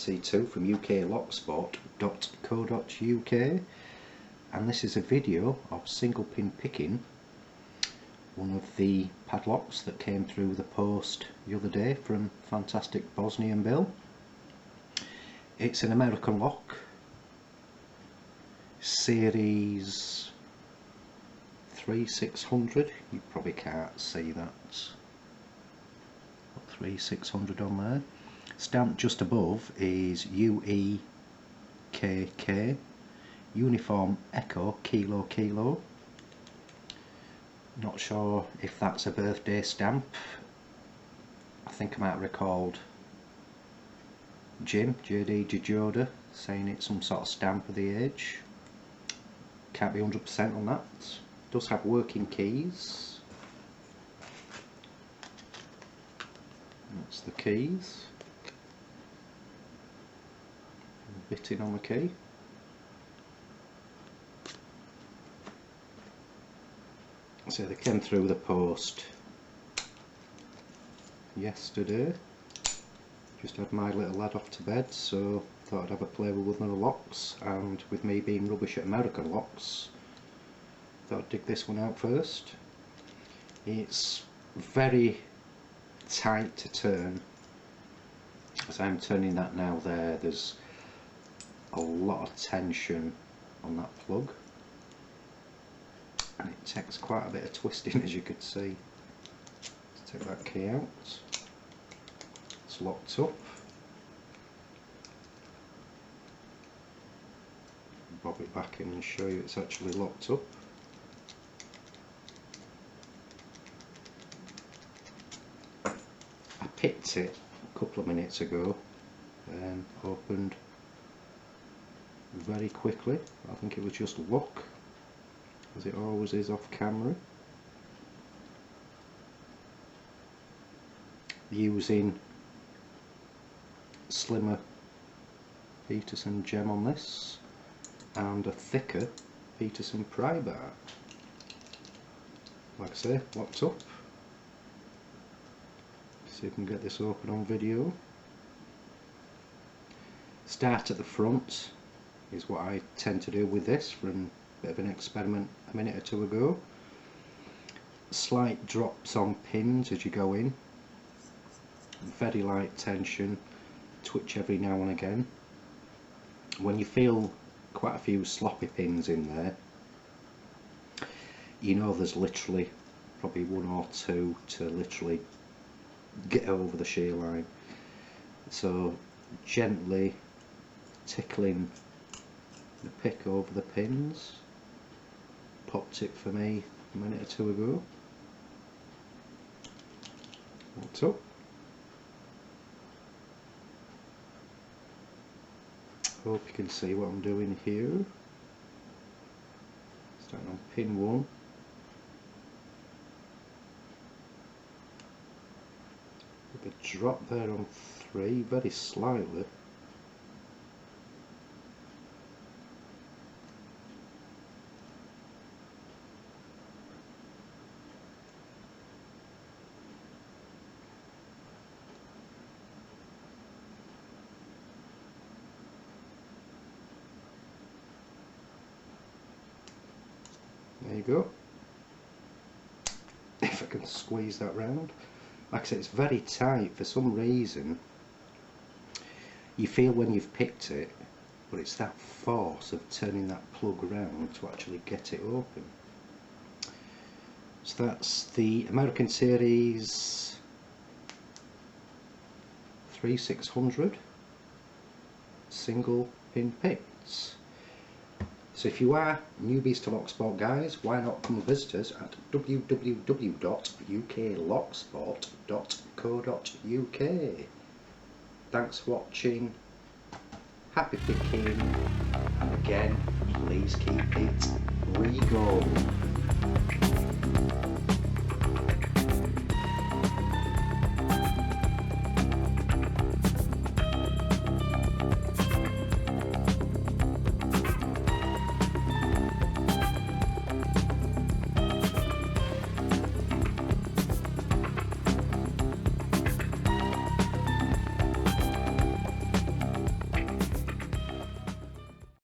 RC2 from uklocksport.co.uk, and this is a video of single pin picking one of the padlocks that came through the post the other day from fantastic bosnianbill. It's an American lock, series 3600. You probably can't see that. 3600 on there. Stamped just above is UEKK, Uniform Echo Kilo Kilo. Not sure if that's a birthday stamp. I think I might have recalled Jim, JD Jajoda, saying it's some sort of stamp of the age. Can't be 100% on that. Does have working keys. That's the keys. Bitting on the key. So they came through the post yesterday. Just had my little lad off to bed, so thought I'd have a play with one of the locks, and with me being rubbish at American locks, thought I'd dig this one out first. It's very tight to turn. As I'm turning that now, there's a lot of tension on that plug, and it takes quite a bit of twisting, as you could see. Let's take that key out. It's locked up. Bob it back in and show you it's actually locked up. I picked it a couple of minutes ago and opened very quickly. I think it was just luck, as it always is off camera. Using slimmer Peterson gem on this and a thicker Peterson pry bar. Like I say, locked up. See if we can get this open on video. Start at the front is what I tend to do with this, from a bit of an experiment a minute or two ago. Slight drops on pins as you go in. Very light tension, twitch every now and again. When you feel quite a few sloppy pins in there, you know there's literally probably one or two to literally get over the shear line. So gently tickling the pick over the pins. Popped it for me a minute or two ago. Locked up. Hope you can see what I'm doing here. Starting on pin 1. With a drop there on 3, very slightly. There you go. If I can squeeze that round. Like I said, it's very tight. For some reason you feel when you've picked it, but it's that force of turning that plug around to actually get it open. So that's the American Series 3600 single pin picks. So if you are newbies to Locksport, guys, why not come visit us at www.uklocksport.co.uk. Thanks for watching, happy picking, and again, please keep it regal.